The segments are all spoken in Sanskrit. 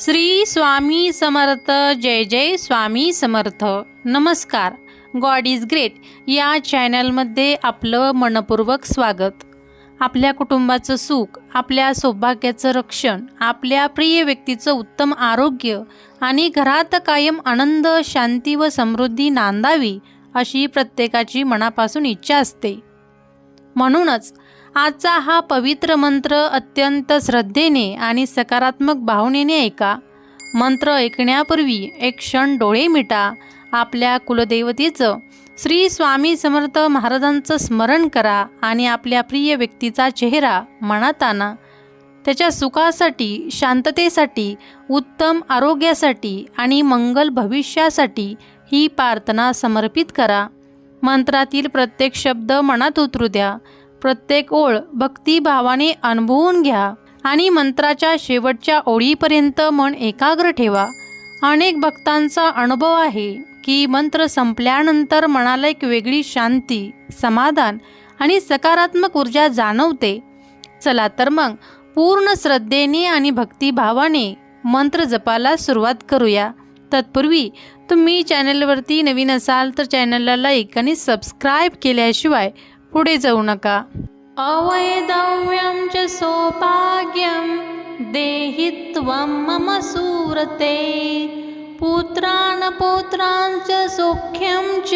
श्री स्वामी समर्थ. जय जय स्वामी समर्थ. नमस्कार. गॉड इज ग्रेट या चॅनलमध्ये आपलं मनपूर्वक स्वागत. आपल्या कुटुंबाचं सुख, आपल्या सौभाग्याचं रक्षण, आपल्या प्रिय व्यक्तीचं उत्तम आरोग्य आणि घरात कायम आनंद, शांती व समृद्धी नांदावी अशी प्रत्येकाची मनापासून इच्छा असते. म्हणूनच आजचा हा पवित्र मंत्र अत्यंत श्रद्धेने आणि सकारात्मक भावनेने ऐका. मंत्र ऐकण्यापूर्वी एक क्षण डोळे मिटा. आपल्या कुलदेवतेचं श्री स्वामी समर्थ महाराजांचं स्मरण करा आणि आपल्या प्रिय व्यक्तीचा चेहरा मनात आणा. त्याच्या सुखासाठी, शांततेसाठी, उत्तम आरोग्यासाठी आणि मंगल भविष्यासाठी ही प्रार्थना समर्पित करा. मंत्रातील प्रत्येक शब्द मनात उतरू द्या. प्रत्येक ओळ भक्तिभावाने अनुभवून घ्या आणि मंत्राच्या शेवटच्या ओळीपर्यंत मन एकाग्र ठेवा. अनेक भक्तांचा अनुभव आहे की मंत्र संपल्यानंतर मनाला एक वेगळी शांती, समाधान आणि सकारात्मक ऊर्जा जाणवते. चला तर मग पूर्ण श्रद्धेने आणि भक्तिभावाने मंत्र जपाला सुरुवात करूया. तत्पूर्वी तुम्ही चॅनलवरती नवीन असाल तर चॅनलला लाईक आणि सबस्क्राईब केल्याशिवाय पुढे जाऊ नका. अवैधव्यं च सौभाग्यं देहि त्वं मम सुरते, पुत्रान् पौत्रान् च सौख्यं च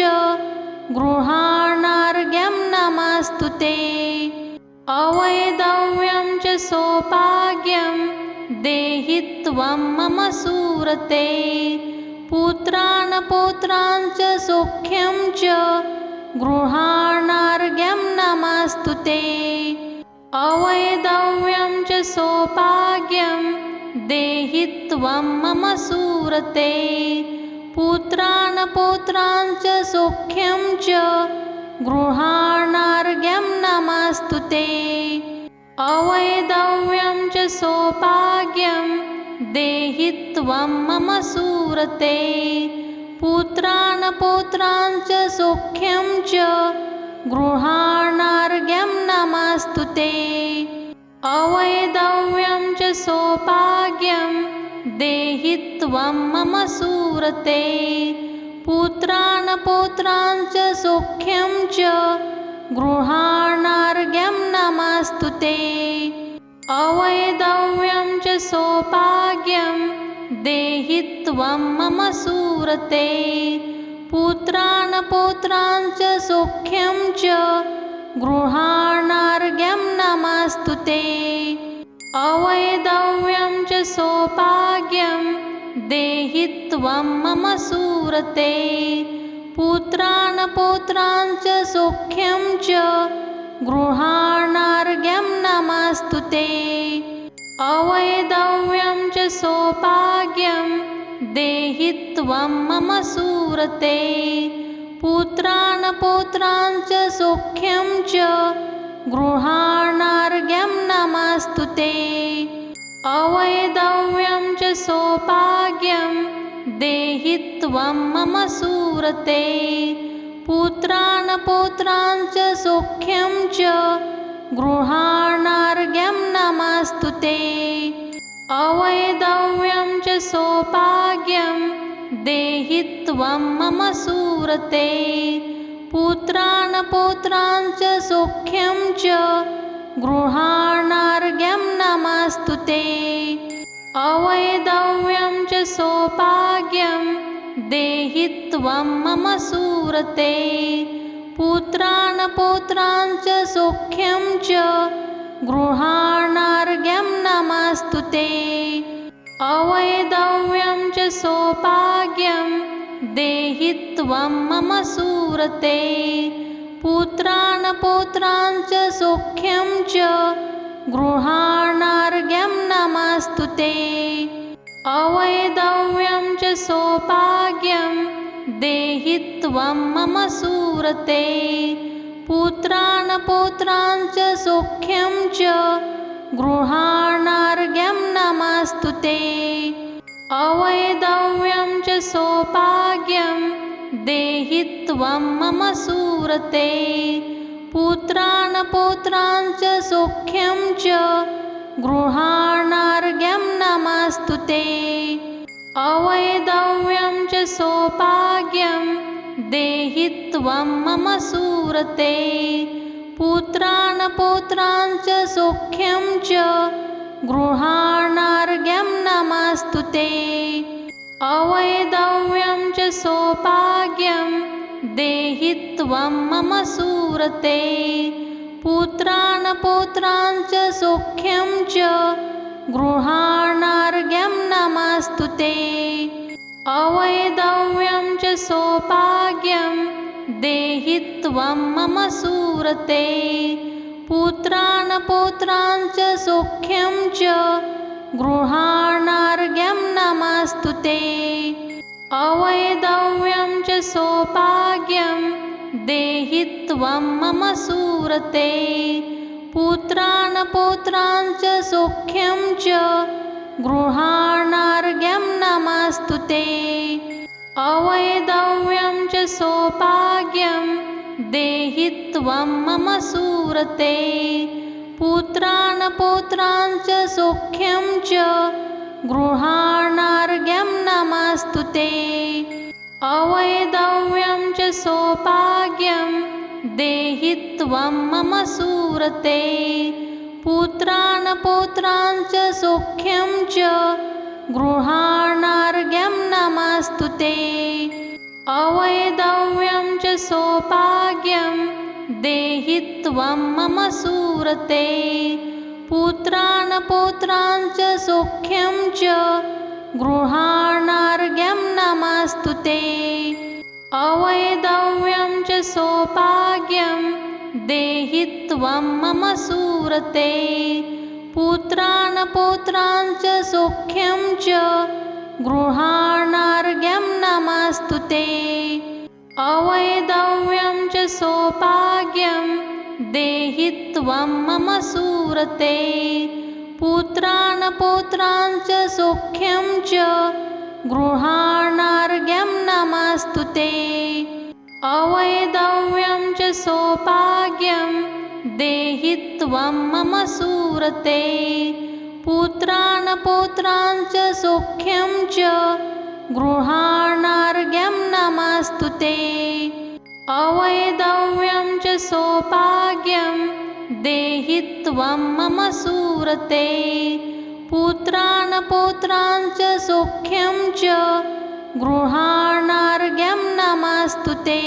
गृहाणार्घ्यं नमस्तुते. अवैधव्यं च सौभाग्यं देहि त्वं मम सुरते, पुत्रान् पौत्रान् च सौख्यं च गृहाणार्घ्यं नमस्तुते. अवैधव्यं च सौभाग्यं देहि त्वं मम सुरते, पुत्रान् पौत्रान् च सौख्यं च गृहाणार्घ्यं नमस्तुते. अवैधव्यं च सौभाग्यं देहि त्वं मम सुरते, पुत्रान् पौत्रान् च सौख्यं च गृहाणार्घ्यं नमस्तुते. अवैधव्यं च सौभाग्यं देहि त्वं मम सुरते, पुत्रान् पौत्रान् च सौख्यं च गृहाणार्घ्यं नमस्तुते. अवैधव्यं च सौभाग्यं देहि त्वं मम सुरते, पुत्रान् पौत्रान् च सौख्यं च गृहाणार्घ्यं नमस्तुते. अवैधव्यं च सौभाग्यं देहि त्वं मम सुरते, पुत्रान् पौत्रान् च सौख्यं च गृहाणार्घ्यं नमस्तुते. अवैधव्यं च सौभाग्यं देहि त्वं मम सुरते, पुत्रान् पौत्रान् च सौख्यं च गृहाणार्घ्यं नमस्तुते. अवैधव्यं च सौभाग्यं देहि त्वं मम सुरते, पुत्रान् पौत्रान् च सौख्यं च गृहाणार्घ्यं नमस्तुते. अवैधव्यं च सौभाग्यं देहि त्वं मम सुरते, पुत्रान् पौत्रान् च सौख्यं च गृहाणार्घ्यं नमस्तुते. अवैधव्यं च सौभाग्यं देहि त्वं मम सुरते, पुत्रान् पौत्रान् च सौख्यं च गृहाणार्घ्यं नमस्तुते. अवैधव्यं च सौभाग्यं देहि त्वं मम सुरते, पुत्रान् पौत्रान् च सौख्यं च गृहाणार्घ्यं नमस्तुते. अवैधव्यं च सौभाग्यं देहि त्वं मम सुरते, पुत्रान् पौत्रान् च सौख्यं च गृहाणार्घ्यं नमस्तुते. अवैधव्यं च सौभाग्यं देहि त्वं मम सुरते, पुत्रान् पौत्रान् च सौख्यं च गृहाणार्घ्यं नमस्तुते. अवैधव्यं च सौभाग्यं देहि त्वं मम सुरते। पुत्रान् पौत्रान् च सौख्यं च गृहाणार्घ्यं नमस्तु ते। अवैधव्यं च सौभाग्यं देहि त्वं मम सुरते। पुत्रान् पौत्रान् च सौख्यं च गृहाणार्घ्यं नमस्तु ते। अवैधव्यं च सौभाग्यं देहि त्वं मम सुरते। पुत्रान् पौत्रान् च सौख्यं च गृहाणार्घ्यं नमस्तु ते। अवैधव्यं च सौभाग्यं देहि त्वं मम सुरते। पुत्रान् पौत्रान् च सौख्यं च गृहाणार्घ्यं नमस्तु ते। अवैधव्यं च सौभाग्यं देहि त्वं मम सुरते। पुत्रान् पौत्रान् च सौख्यं च गृहाणार्घ्यं नमस्तु ते। अवैधव्यं च सौभाग्यं देहि त्वं मम सुरते। पुत्रान् पौत्रान् च सौख्यं च गृहाणार्घ्यं नमस्तु ते। अवैधव्यं च सौभाग्यं देहि त्वं मम सुरते। पुत्रान् पौत्रान् च सौख्यं च गृहाणार्घ्यं नमस्तु ते। अवैधव्यं च सौभाग्यं देहि त्वं मम सुरते। पुत्रान् पौत्रान् च सौख्यं च गृहाणार्घ्यं नमस्तु ते। अवैधव्यं च सौभाग्यं देहि त्वं मम सुरते। पुत्रान् पौत्रान् च सौख्यं च गृहाणार्घ्यं नमस्तु ते। अवैधव्यं च सौभाग्यं देहि त्वं मम सुरते। पुत्रान् पौत्रान् च सौख्यं च गृहाणार्घ्यं नमस्तु ते। अवैधव्यं च सौभाग्यं देहि त्वं मम सुरते। पुत्रान् पौत्रान् च सौख्यं च गृहाणार्घ्यं नमस्तु ते।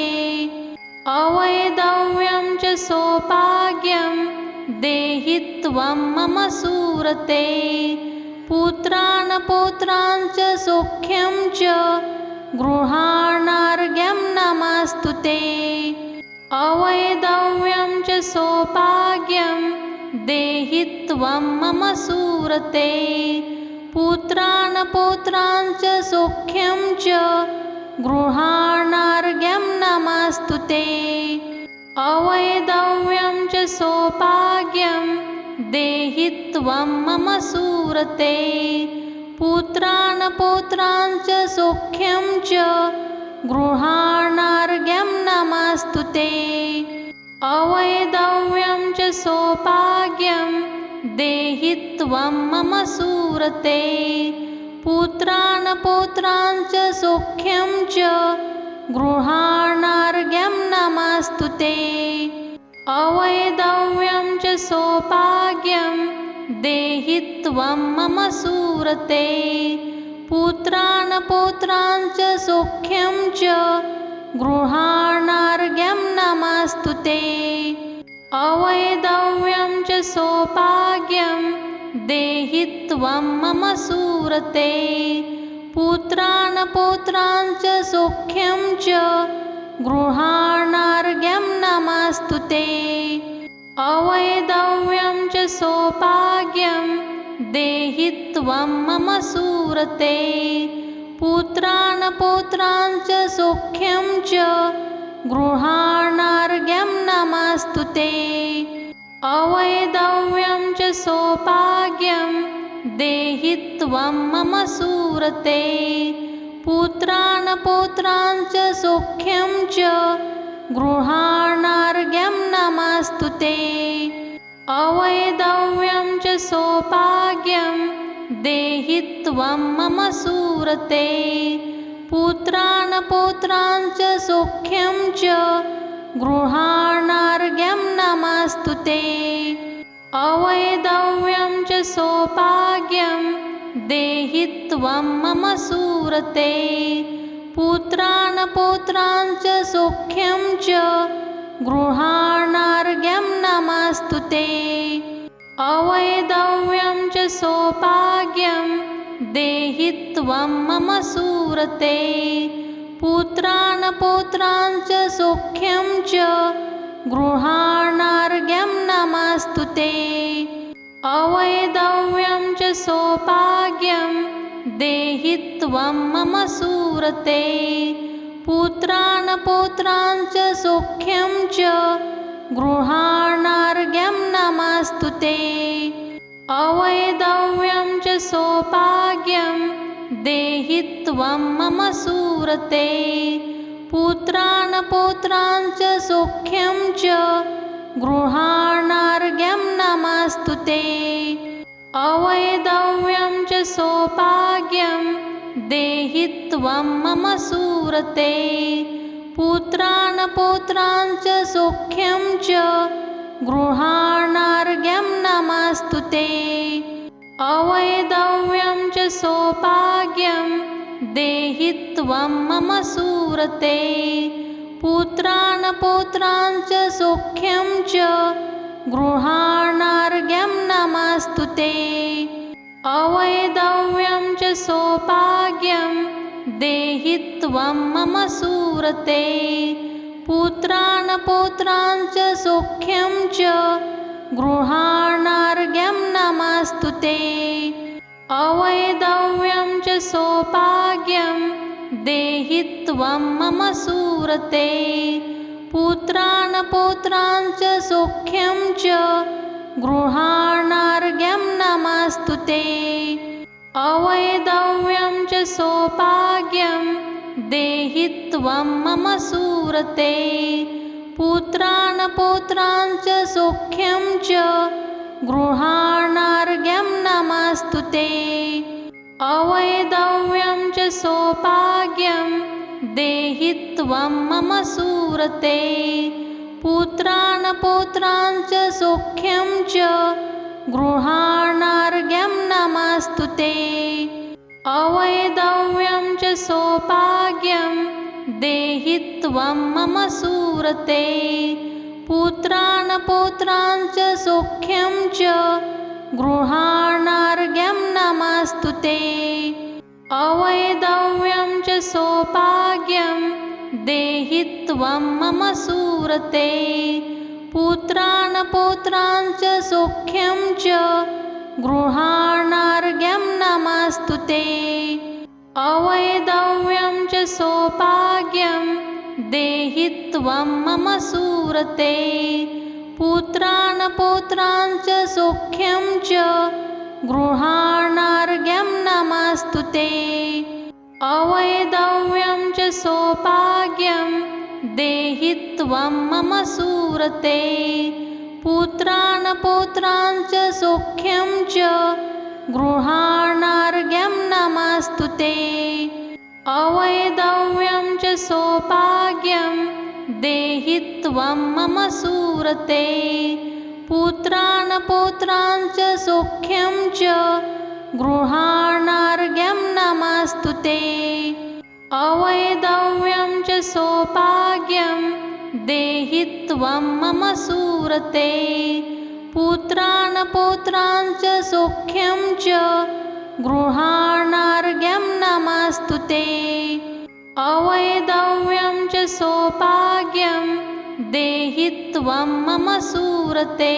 अवैधव्यं च सौभाग्यं देहि त्वं मम सुरते। पुत्रान् पौत्रान् च सौख्यं च गृहाणार्घ्यं नमस्तु ते। अवैधव्यं च सौभाग्यं देहि त्वं मम सुरते। पुत्रान् पौत्रान् च सौख्यं च गृहाणार्घ्यं नमस्तु ते। अवैधव्यं च सौभाग्यं देहि त्वं मम सुरते। पुत्रान् पौत्रान् च सौख्यं च गृहाणार्घ्यं नमस्तु ते। अवैधव्यं च सौभाग्यं देहि त्वं मम सुरते। पुत्रान् पौत्रान् च सौख्यं च गृहाणार्घ्यं नमस्तु ते। अवैधव्यं च सौभाग्यं देहि त्वं मम सुरते। पुत्रान् पौत्रान् च सौख्यं च गृहाणार्घ्यं नमस्तु ते। अवैधव्यं च सौभाग्यं देहि त्वं मम सुरते। पुत्रान् पौत्रान् च सौख्यं च गृहाणार्घ्यं नमस्तु ते। अवैधव्यं च सौभाग्यं देहि त्वं मम सुरते। पुत्रान् पौत्रान् च सौख्यं च गृहाणार्घ्यं नमस्तु ते। अवैधव्यं च सौभाग्यं देहि त्वं मम सुरते। पुत्रान् पौत्रान् च सौख्यं च गृहाणार्घ्यं नमस्तु ते। अवैधव्यं च सौभाग्यं देहि त्वं मम सुरते। पुत्रान् पौत्राञ्च सौख्यं च गृहाणार्घ्यं नमस्तु ते। अवैधव्यं च सौभाग्यं देहि त्वं मम सुरते। पुत्रान् पौत्राञ्च सौख्यं च गृहाणार्घ्यं नमस्तु ते। अवैधव्यं च सौभाग्यं देहि त्वं मम सुरते। पुत्रान् पौत्राञ्च सौख्यं च गृहाणार्घ्यं नमस्तु ते। अवैधव्यं च सौभाग्यं देहि त्वं मम सुरते। पुत्रान् पौत्राञ्च सौख्यं च गृहाणार्घ्यं नमस्तु ते। अवैधव्यं च सौभाग्यं देहि त्वं मम सुरते। पुत्रान् पौत्राञ्च सौख्यं च गृहाणार्घ्यं नमस्तु ते। अवैधव्यं च सौभाग्यं देहि त्वं मम सुरते। पुत्रान् पौत्राञ्च सौख्यं च गृहाणार्घ्यं नमस्तु ते। अवैधव्यं च सौभाग्यं देहि त्वं मम सुरते। पुत्रान् पौत्राञ्च सौख्यं च गृहाणार्घ्यं नमस्तु ते। अवैधव्यं च सौभाग्यं देहि त्वं मम सुरते। पुत्रान् पौत्राञ्च सौख्यं च गृहाणार्घ्यं नमस्तु ते। अवैधव्यं च सौभाग्यं देहि त्वं मम सुरते। पुत्रान् पौत्राञ्च सौख्यं च गृहाणार्घ्यं नमस्तु ते। अवैधव्यं च सौभाग्यं देहि त्वं मम सुरते। पुत्रान् पौत्राञ्च सौख्यं च गृहाणार्घ्यं नमस्तु ते। अवैधव्यं च सौभाग्यं देहि त्वं मम सुरते। पुत्रान् पौत्राञ्च सौख्यं च गृहाणार्घ्यं नमस्तु ते। अवैधव्यं च सौभाग्यं देहि त्वं मम सुरते। पुत्रान् पौत्राञ्च सौख्यं च गृहाणार्घ्यं नमस्तु ते। अवैधव्यं च सौभाग्यं देहि त्वं मम सुरते। पुत्रान् पौत्राञ्च सौख्यं च गृहाणार्घ्यं नमस्तु ते। अवैधव्यं च सौभाग्यं देहि त्वं मम सुरते। पुत्रान् पौत्राञ्च सौख्यं च गृहाणार्घ्यं नमस्तु ते। अवैधव्यं च सौभाग्यं देहि त्वं मम सुरते। पुत्रान् पौत्राञ्च सौख्यं च गृहाणार्घ्यं नमस्तु ते। अवैधव्यं च सौभाग्यं देहि त्वं मम सुरते। पुत्रान् पौत्राञ्च सौख्यं च गृहाणार्घ्यं नमस्तु ते। अवैधव्यं च सौभाग्यं देहि त्वं मम सुरते। पुत्रान् पौत्राञ्च सौख्यं च गृहाणार्घ्यं नमस्तु ते। अवैधव्यं च सौभाग्यं देहि त्वं मम सुरते।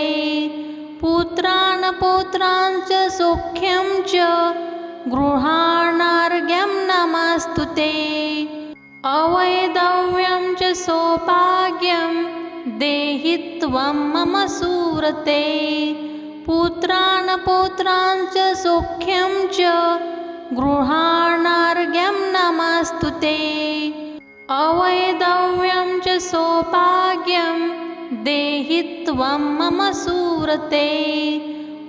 पुत्रान् पौत्राञ्च सौख्यं च गृहाणार्घ्यं नमस्तु ते। अवैधव्यं च सौभाग्यं देहि त्वं मम सुरते। पुत्रान् पौत्राञ्च सौख्यं च गृहाणार्घ्यं नमस्तु ते। अवैधव्यं च सौभाग्यं देहि त्वं मम सुरते।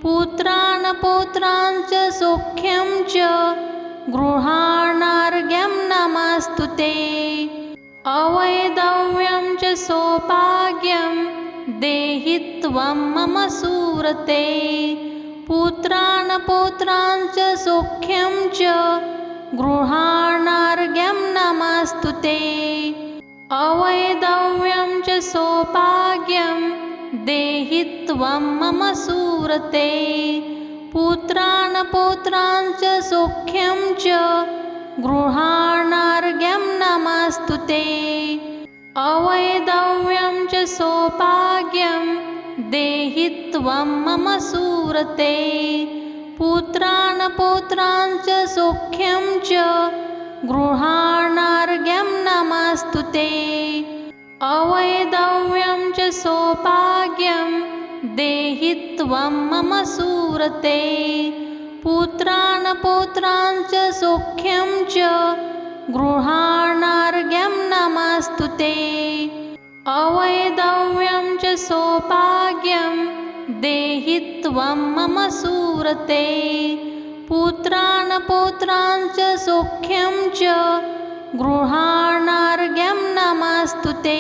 पुत्रान् पौत्राञ्च सौख्यं च गृहाणार्घ्यं नमस्तु ते। अवैधव्यं च सौभाग्यं देहि त्वं मम सुरते। पुत्रान् पौत्राञ्च सौख्यं च गृहाणार्घ्यं नमस्तु ते। अवैधव्यं च सौभाग्यं देहि त्वं मम सुरते। पुत्रान् पौत्राञ्च सौख्यं च गृहाणार्घ्यं नमस्तु ते। अवैधव्यं च सौभाग्यं देहि त्वं मम सुरते। पुत्रान् पौत्राञ्च सौख्यं च गृहाणार्घ्यं नमस्तु ते। अवैधव्यं च सौभाग्यं देहि त्वं मम सुरते। पुत्रान् पौत्राञ्च सौख्यं च गृहाणार्घ्यं नमस्तु ते। अवैधव्यं च सौभाग्यं देहि त्वं मम सुरते। पुत्रान् पौत्राञ्च सौख्यं च गृहाणार्घ्यं नमस्तु ते।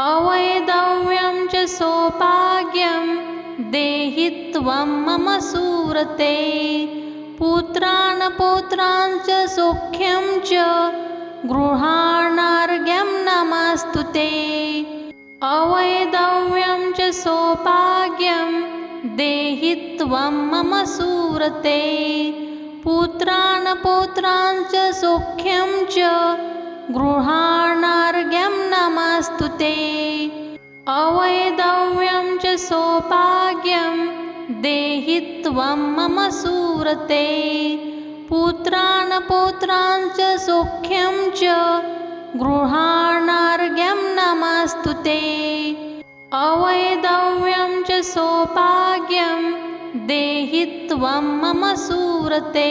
अवैधव्यं च सौभाग्यं देहि त्वं मम सुरते। पुत्रान् पौत्राञ्च सौख्यं च गृहाणार्घ्यं नमस्तु ते। अवैधव्यं च सौभाग्यं देहि त्वं मम सुरते। पुत्रान् पौत्राञ्च सौख्यं च गृहाणार्घ्यं नमस्तु ते। अवैधव्यं च सौभाग्यं देहि त्वं मम सुरते। पुत्रान् पौत्राञ्च सौख्यं च गृहाणार्घ्यं नमस्तु ते। अवैधव्यं च सौभाग्यं देहि त्वं मम सुरते।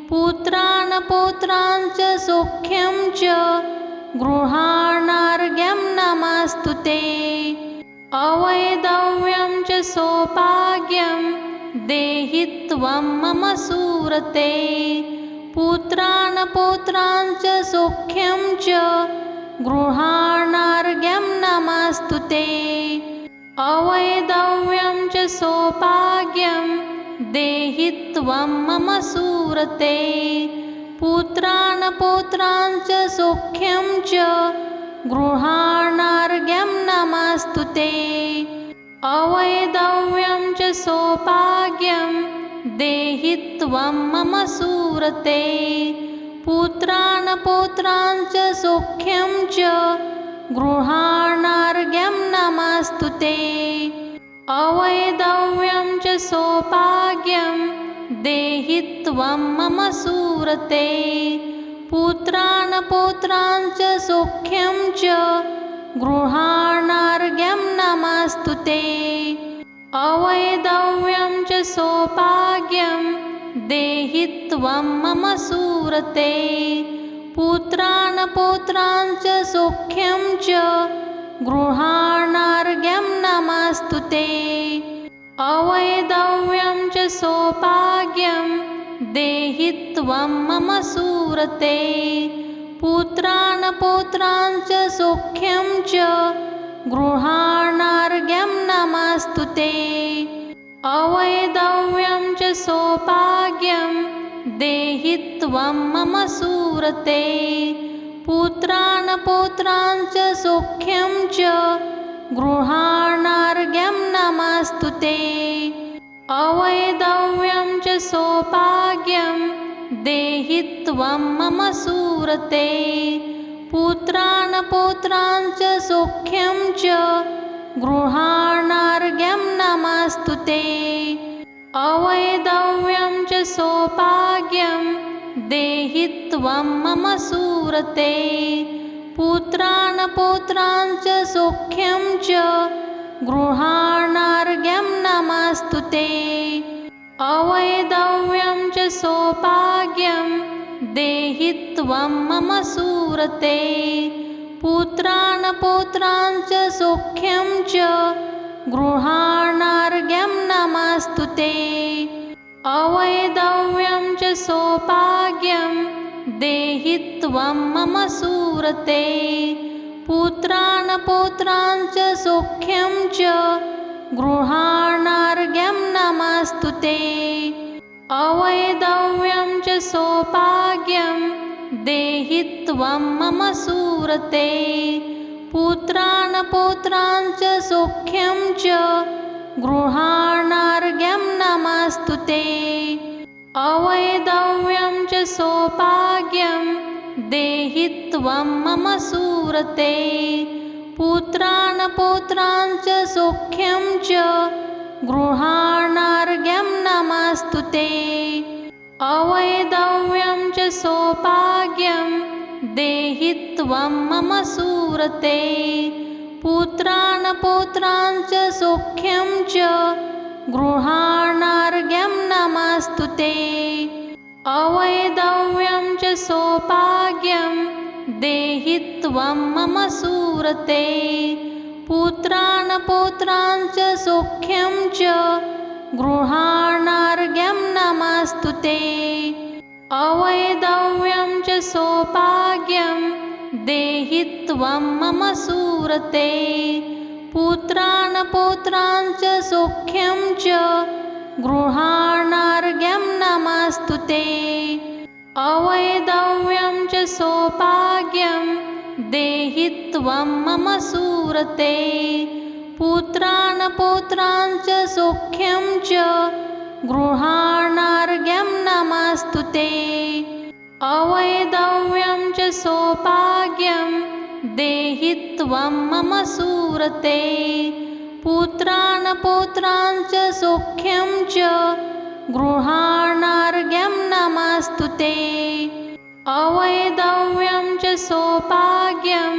पुत्रान् पौत्राञ्च सौख्यं च गृहाणार्घ्यं नमस्तु ते। अवैधव्यं च सौभाग्यं देहि त्वं मम सुरते। पुत्रान् पौत्राञ्च सौख्यं च गृहाणार्घ्यं नमस्तु ते। अवैधव्यं च सौभाग्यं देहि त्वं मम सुरते। पुत्रान् पौत्राञ्च सौख्यं च गृहाणार्घ्यं नमस्तु ते। अवैधव्यं च सौभाग्यं देहि त्वं मम सुरते। पुत्रान् पौत्राञ्च सौख्यं च गृहाणार्घ्यं नमस्तु ते। अवैधव्यं च सौभाग्यं देहि त्वं मम सुरते। पुत्रान् पौत्राञ्च सौख्यं च गृहाणार्घ्यं नमस्तु ते। अवैधव्यं च सौभाग्यं देहि त्वं मम सुरते। पुत्रान् पौत्राञ्च सौख्यं च गृहाणार्घ्यं नमस्तु ते। अवैधव्यं च सौभाग्यं देहि त्वं मम सुरते। पुत्रान् पौत्राञ्च सौख्यं च गृहाणार्घ्यं नमस्तु ते। अवैधव्यं च सौभाग्यं देहि त्वं मम सुरते। पुत्रान् पौत्राञ्च सौख्यं च गृहाणार्घ्यं नमस्तु ते। अवैधव्यं च सौभाग्यं देहि त्वं मम सुरते। पुत्रान् पौत्राञ्च सौख्यं च गृहाणार्घ्यं नमस्तु ते। अवैधव्यं च सौभाग्यं देहि त्वं मम सुरते। पुत्रान् पौत्राञ्च सौख्यं च गृहाणार्घ्यं नमस्तु ते। अवैधव्यं च सौभाग्यं देहि त्वं मम सुरते। पुत्रान् पौत्राञ्च सौख्यं च गृहाणार्घ्यं नमस्तु ते। अवैधव्यं च सौभाग्यं देहि त्वं मम सुरते। पुत्रान् पौत्रान् च सौख्यं च गृहाणार्घ्यं नमस्तु ते। अवैधव्यं च सौभाग्यं देहि त्वं मम सुरते। पुत्रान् पौत्रान् च सौख्यं च गृहाणार्घ्यं नमस्तु ते। अवैधव्यं च सौभाग्यं देहि त्वं मम सुरते। पुत्रान् पौत्रान् च सौख्यं च गृहाणार्घ्यं नमस्तु ते। अवैधव्यं च सौभाग्यं देहि त्वं मम सुरते। पुत्रान् पौत्रान् च सौख्यं च गृहाणार्घ्यं नमस्तु ते। अवैधव्यं च सौभाग्यं देहि त्वं मम सुरते। पुत्रान् पौत्रान् च सौख्यं च गृहाणार्घ्यं नमस्तु ते। अवैधव्यं च सौभाग्यं देहि त्वं मम सुरते। पुत्रान् पौत्रान् च सौख्यं च गृहाणार्घ्यं नमस्तु ते। अवैधव्यं च सौभाग्यं देहि त्वं मम सुरते। पुत्रान् पौत्रान् च सौख्यं च गृहाणार्घ्यं नमस्तु ते। अवैधव्यं च सौभाग्यं देहि त्वं मम सुरते। पुत्रान् पौत्रान् च सौख्यं च गृहाणार्घ्यं नमस्तु ते। अवैधव्यं च सौभाग्यं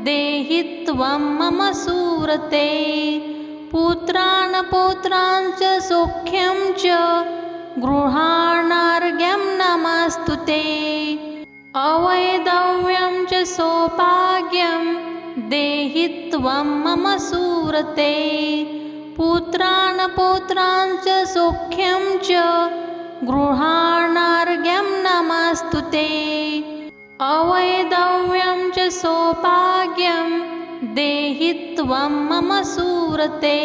देहि त्वं मम सुरते। पुत्रान् पौत्रान् च सौख्यं च गृहाणार्घ्यं नमस्तु ते। अवैधव्यं च सौभाग्यं देहि त्वं मम सुरते। पुत्रान् पौत्रान् च सौख्यं च गृहाणार्घ्यं नमस्तु ते। अवैधव्यं च सौभाग्यं देहि त्वं मम सुरते।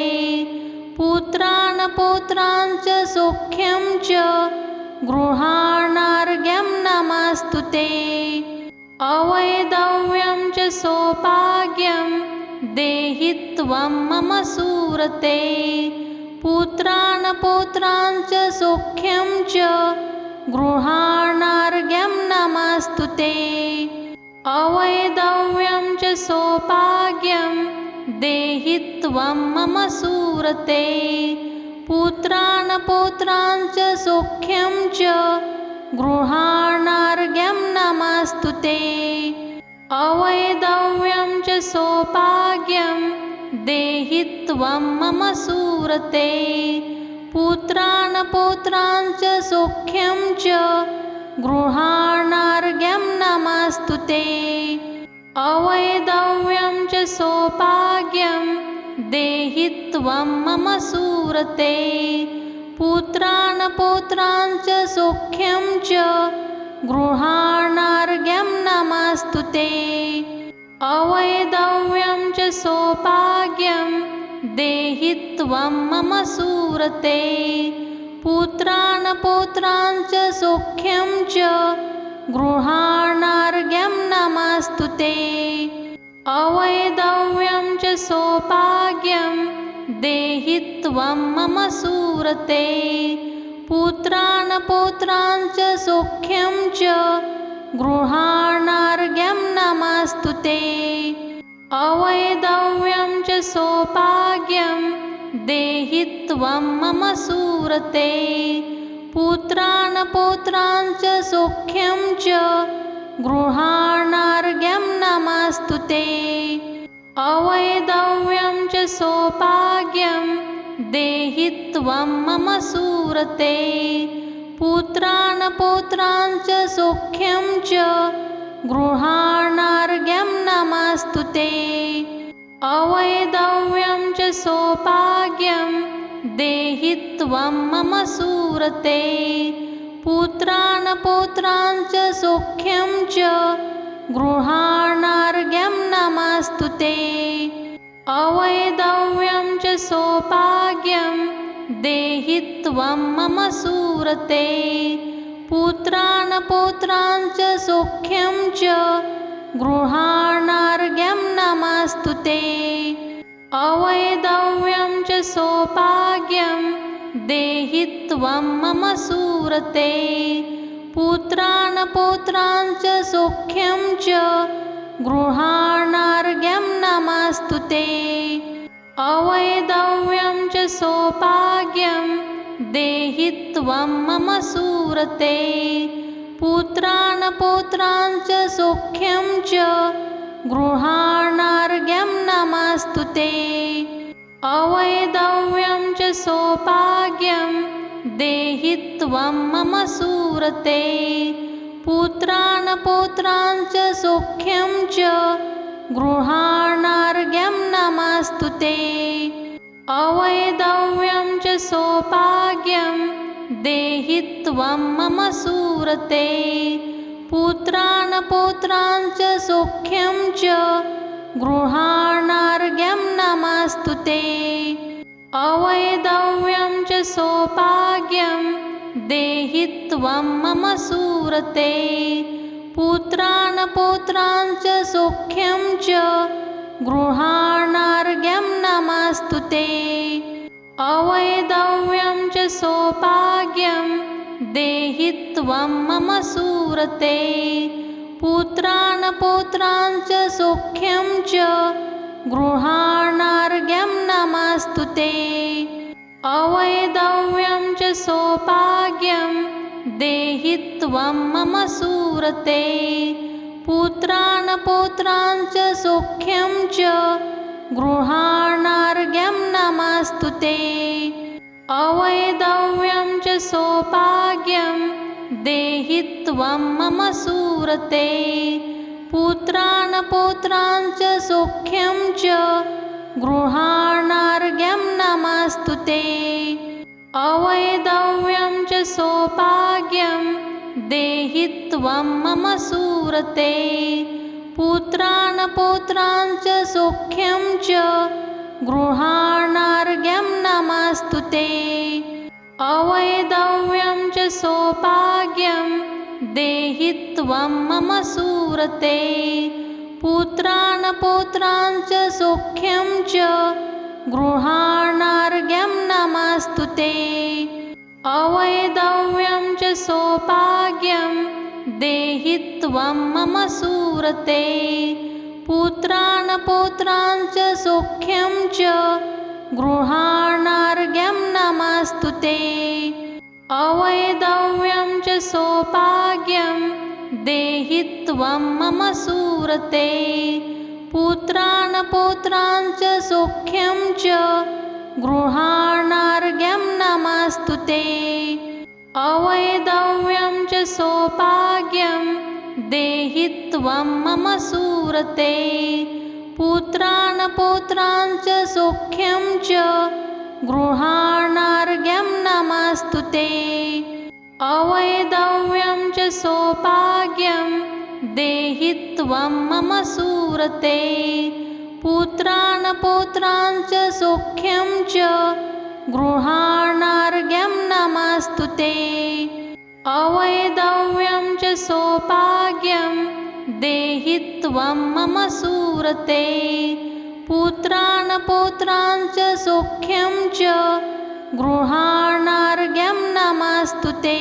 पुत्रान् पौत्रान् च सौख्यं च गृहाणार्घ्यं नमस्तु ते। अवैधव्यं च सौभाग्यं देहि त्वं मम सुरते। पुत्रान् पौत्रान् च सौख्यं च गृहाणार्घ्यं नमस्तु ते। अवैधव्यं च सौभाग्यं देहि त्वं मम सुरते। पुत्रान् पौत्रान् च सौख्यं च गृहाणार्घ्यं नमस्तु ते। अवैधव्यं च सौभाग्यं देहि त्वं मम सुरते। पुत्रान् पौत्रान् च सौख्यं च गृहाणार्घ्यं नमस्तु ते। अवैधव्यं च सौभाग्यं देहि त्वं मम सुरते। पुत्रान् पौत्रान् च सौख्यं च गृहाणार्घ्यं नमस्तु ते। अवैधव्यं च सौभाग्यं देहि त्वं मम सुरते। पुत्रान् पौत्रान् च सौख्यं च गृहाणार्घ्यं नमस्तु ते। अवैधव्यं च सौभाग्यं देहि त्वं मम सुरते। पुत्रान् पौत्रान् च सौख्यं च गृहाणार्घ्यं नमस्तु ते। अवैधव्यं च सौभाग्यं देहि त्वं मम सुरते। पुत्रान् पौत्रान् च सौख्यं च गृहाणार्घ्यं नमस्तु ते। अवैधव्यं च सौभाग्यं देहि त्वं मम सुरते। पुत्रान् पौत्रान् च सौख्यं च गृहाणार्घ्यं नमस्तु ते। अवैधव्यं च सौभाग्यं देहि त्वं मम सुरते। पुत्रान् पौत्रान् च सौख्यं च गृहाणार्घ्यं नमस्तु ते। अवैधव्यं च सौभाग्यं देहि त्वं मम सुरते। पुत्रान् पौत्रान् च सौख्यं च गृहाणार्घ्यं नमस्तु ते। अवैधव्यं च सौभाग्यं देहि त्वं मम सुरते। पुत्रान् पौत्रान् च सौख्यं च गृहाणार्घ्यं नमस्तु ते। अवैधव्यं च सौभाग्यं देहि त्वं मम सुरते। पुत्रान् पौत्रान् च सौख्यं च गृहाणार्घ्यं नमस्तु ते। अवैधव्यं च सौभाग्यं देहि त्वं मम सुरते। पुत्रान् पौत्रान् च सौख्यं च गृहाणार्घ्यं नमस्तु ते। अवैधव्यं च सौभाग्यं देहि त्वं मम सुरते। पुत्रान् पौत्रान् च सौख्यं च गृहाणार्घ्यं नमस्तु ते। अवैधव्यं च सौभाग्यं देहि त्वं मम सुरते। पुत्रान् पौत्रान् च सौख्यं च गृहाणार्घ्यं नमस्तु ते। अवैधव्यं च सौभाग्यं देहि त्वं मम सुरते। पुत्रान् पौत्रान् च सौख्यं च गृहाणार्घ्यं नमस्तु ते। अवैधव्यं च सौभाग्यं देहि त्वं मम सुरते। पुत्रान् पौत्रान् च सौख्यं च गृहाणार्घ्यं नमस्तु ते। अवैधव्यं च सौभाग्यं देहि त्वं मम सुरते। पुत्रान् पौत्रान् च सौख्यं च गृहाणार्घ्यं नमस्तु ते। अवैधव्यं च सौभाग्यं देहि त्वं मम सुरते। पुत्रान् पौत्रान् च सौख्यं च गृहाणार्घ्यं नमस्तु ते। अवैधव्यं च सौभाग्यं देहि त्वं मम सुरते। पुत्रान् पौत्रान् च सौख्यं च गृहाणार्घ्यं नमस्तु ते। अवैधव्यं च सौभाग्यं देहि त्वं मम सुरते। पुत्रान् पौत्रान् च सौख्यं च गृहाणार्घ्यं नमस्तु ते। अवैधव्यं च सौभाग्यं देहि त्वं मम सुरते। पुत्रान् पौत्रान् च सौख्यं च गृहाणार्घ्यं नमस्तु ते। अवैधव्यं च सौभाग्यं देहि त्वं मम सुरते। पुत्रान् पौत्रान् च सौख्यं च गृहाणार्घ्यं नमस्तु ते। अवैधव्यं च सौभाग्यं देहि त्वं मम सुरते। पुत्रान् पौत्रान् च सौख्यं च गृहाणार्घ्यं नमस्तु ते। अवैधव्यं च सौभाग्यं देहि त्वं मम सुरते। पुत्रान् पौत्रान् च सौख्यं च गृहाणार्घ्यं नमस्तु ते।